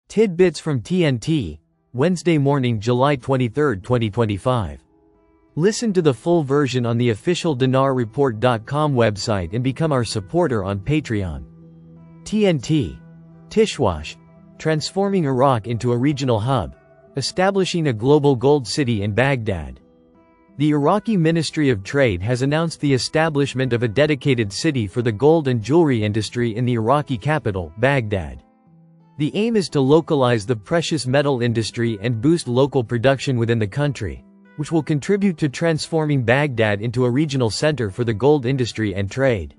Tidbits from TNT, Wednesday morning, July 23, 2025. Listen to the full version on the official dinarreport.com website and become our supporter on Patreon. TNT. Tishwash. Transforming Iraq into a regional hub. Establishing a global gold city in Baghdad. The Iraqi Ministry of Trade has announced the establishment of a dedicated city for the gold and jewelry industry in the Iraqi capital, Baghdad. The aim is to localize the precious metal industry and boost local production within the country, which will contribute to transforming Baghdad into a regional center for the gold industry and trade.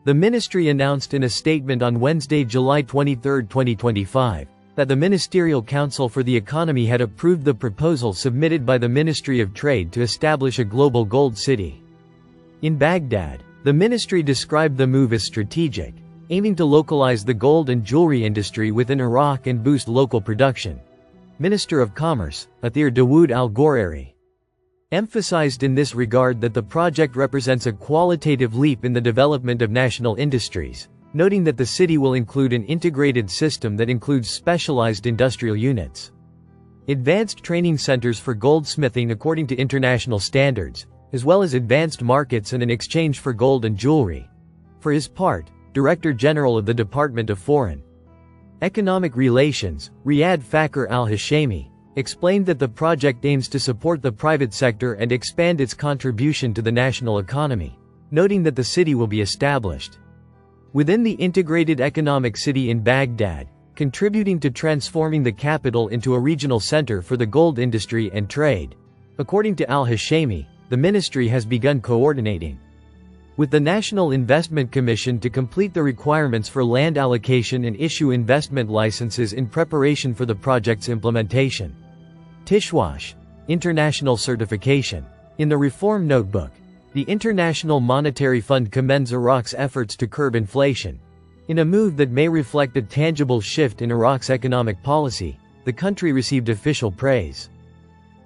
The ministry announced in a statement on Wednesday, July 23, 2025, that the Ministerial Council for the Economy had approved the proposal submitted by the Ministry of Trade to establish a global gold city in Baghdad. The ministry described the move as strategic, aiming to localize the gold and jewelry industry within Iraq and boost local production. Minister of Commerce, Athir Dawood Al-Ghorari, emphasized in this regard that the project represents a qualitative leap in the development of national industries, noting that the city will include an integrated system that includes specialized industrial units, advanced training centers for goldsmithing according to international standards, as well as advanced markets and an exchange for gold and jewelry. For his part, Director General of the Department of Foreign Economic Relations, Riyad Fakhr al-Hashemi, explained that the project aims to support the private sector and expand its contribution to the national economy, noting that the city will be established within the integrated economic city in Baghdad, contributing to transforming the capital into a regional center for the gold industry and trade. According to al-Hashemi, the ministry has begun coordinating with the National Investment Commission to complete the requirements for land allocation and issue investment licenses in preparation for the project's implementation. Tishwash. International certification. In the Reform Notebook, the International Monetary Fund commends Iraq's efforts to curb inflation. In a move that may reflect a tangible shift in Iraq's economic policy, the country received official praise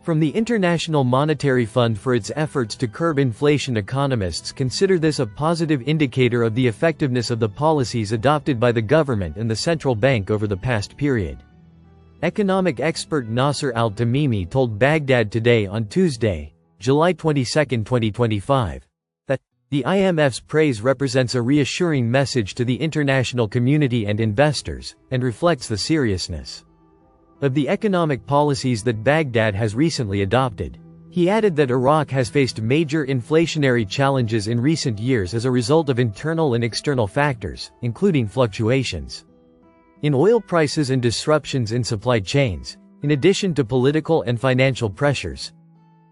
from the International Monetary Fund for its efforts to curb inflation. Economists consider this a positive indicator of the effectiveness of the policies adopted by the government and the central bank over the past period. Economic expert Nasser al-Tamimi told Baghdad Today on Tuesday, July 22, 2025, that the IMF's praise represents a reassuring message to the international community and investors, and reflects the seriousness of the economic policies that Baghdad has recently adopted. He added that Iraq has faced major inflationary challenges in recent years as a result of internal and external factors, including fluctuations in oil prices and disruptions in supply chains, in addition to political and financial pressures.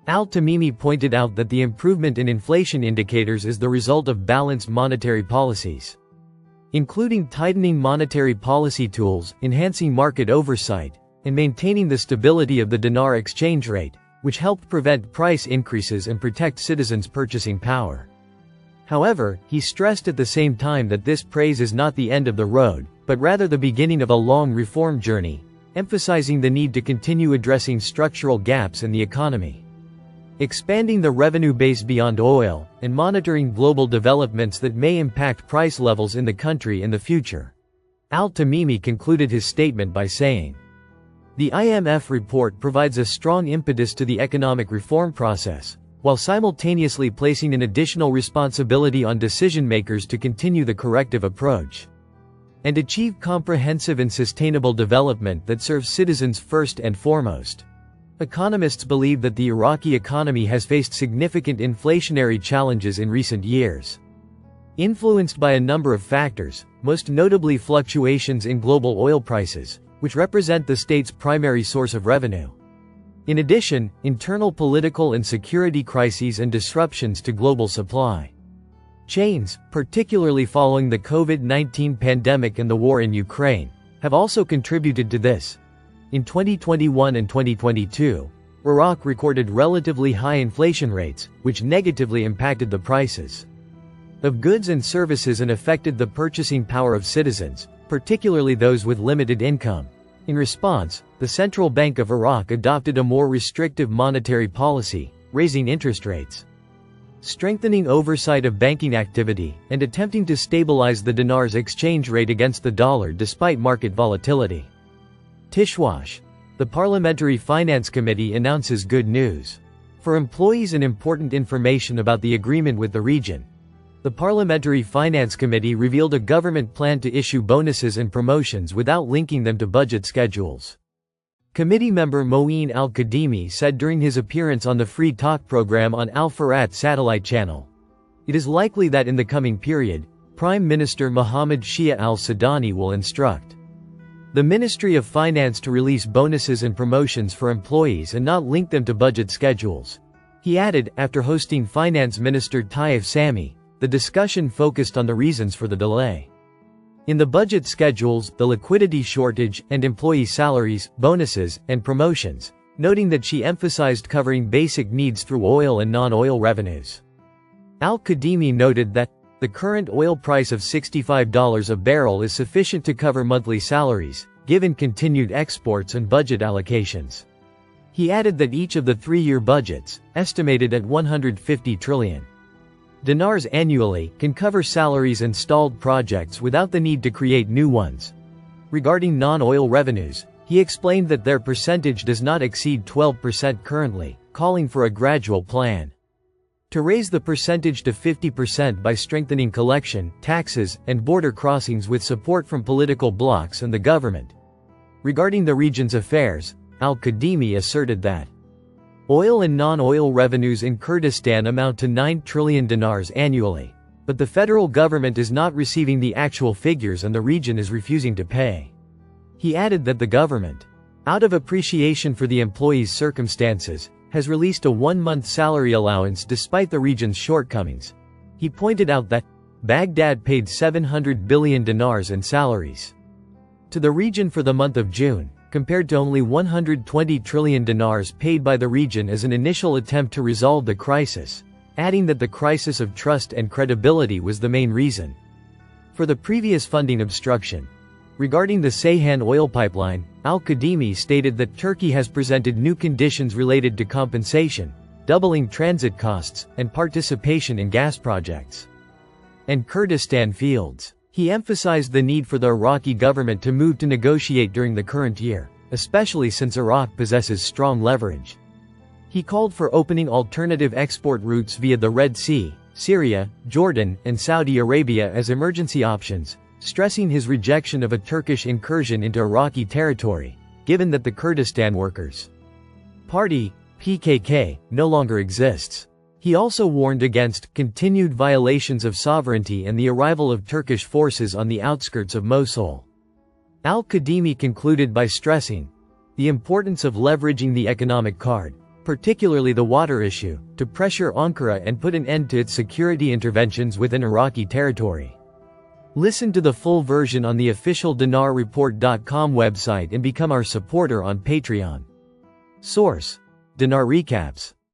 Al-Tamimi pointed out that the improvement in inflation indicators is the result of balanced monetary policies, including tightening monetary policy tools, enhancing market oversight, and maintaining the stability of the dinar exchange rate, which helped prevent price increases and protect citizens' purchasing power. However, he stressed at the same time that this praise is not the end of the road, but rather the beginning of a long reform journey, emphasizing the need to continue addressing structural gaps in the economy, expanding the revenue base beyond oil, and monitoring global developments that may impact price levels in the country in the future. Al-Tamimi concluded his statement by saying, "The IMF report provides a strong impetus to the economic reform process, while simultaneously placing an additional responsibility on decision-makers to continue the corrective approach and achieve comprehensive and sustainable development that serves citizens first and foremost." Economists believe that the Iraqi economy has faced significant inflationary challenges in recent years, influenced by a number of factors, most notably fluctuations in global oil prices, which represent the state's primary source of revenue. In addition, internal political and security crises and disruptions to global supply chains, particularly following the COVID-19 pandemic and the war in Ukraine, have also contributed to this. In 2021 and 2022, Iraq recorded relatively high inflation rates, which negatively impacted the prices of goods and services and affected the purchasing power of citizens, particularly those with limited income. In response, the Central Bank of Iraq adopted a more restrictive monetary policy, raising interest rates, strengthening oversight of banking activity, and attempting to stabilize the dinar's exchange rate against the dollar despite market volatility. Tishwash. The Parliamentary Finance Committee announces good news. For employees and important information about the agreement with the region. The Parliamentary Finance Committee revealed a government plan to issue bonuses and promotions without linking them to budget schedules. Committee member Moeen Al-Kadhimi said during his appearance on the Free Talk program on Al Farat satellite channel. It is likely that in the coming period, Prime Minister Mohammed Shia al-Sudani will instruct the Ministry of Finance to release bonuses and promotions for employees and not link them to budget schedules. He added, after hosting Finance Minister Taif Sami, the discussion focused on the reasons for the delay in the budget schedules, the liquidity shortage, and employee salaries, bonuses, and promotions, noting that she emphasized covering basic needs through oil and non-oil revenues. Al-Kadhimi noted that the current oil price of $65 a barrel is sufficient to cover monthly salaries, given continued exports and budget allocations. He added that each of the 3-year budgets, estimated at 150 trillion dinars annually, can cover salaries and stalled projects without the need to create new ones. Regarding non-oil revenues, he explained that their percentage does not exceed 12% currently, calling for a gradual plan to raise the percentage to 50% by strengthening collection, taxes, and border crossings with support from political blocs and the government. Regarding the region's affairs, Al-Kadhimi asserted that oil and non-oil revenues in Kurdistan amount to 9 trillion dinars annually, but the federal government is not receiving the actual figures and the region is refusing to pay. He added that the government, out of appreciation for the employees' circumstances, has released a 1-month salary allowance despite the region's shortcomings. He pointed out that Baghdad paid 700 billion dinars in salaries to the region for the month of June, compared to only 120 trillion dinars paid by the region as an initial attempt to resolve the crisis, adding that the crisis of trust and credibility was the main reason for the previous funding obstruction. Regarding the Ceyhan oil pipeline, Al-Kadhimi stated that Turkey has presented new conditions related to compensation, doubling transit costs, and participation in gas projects and Kurdistan fields. He emphasized the need for the Iraqi government to move to negotiate during the current year, especially since Iraq possesses strong leverage. He called for opening alternative export routes via the Red Sea, Syria, Jordan, and Saudi Arabia as emergency options, stressing his rejection of a Turkish incursion into Iraqi territory, given that the Kurdistan Workers' Party, PKK, no longer exists. He also warned against continued violations of sovereignty and the arrival of Turkish forces on the outskirts of Mosul. Al-Kadhimi concluded by stressing the importance of leveraging the economic card, particularly the water issue, to pressure Ankara and put an end to its security interventions within Iraqi territory. Listen to the full version on the official dinarreport.com website and become our supporter on Patreon. Source: Dinar Recaps.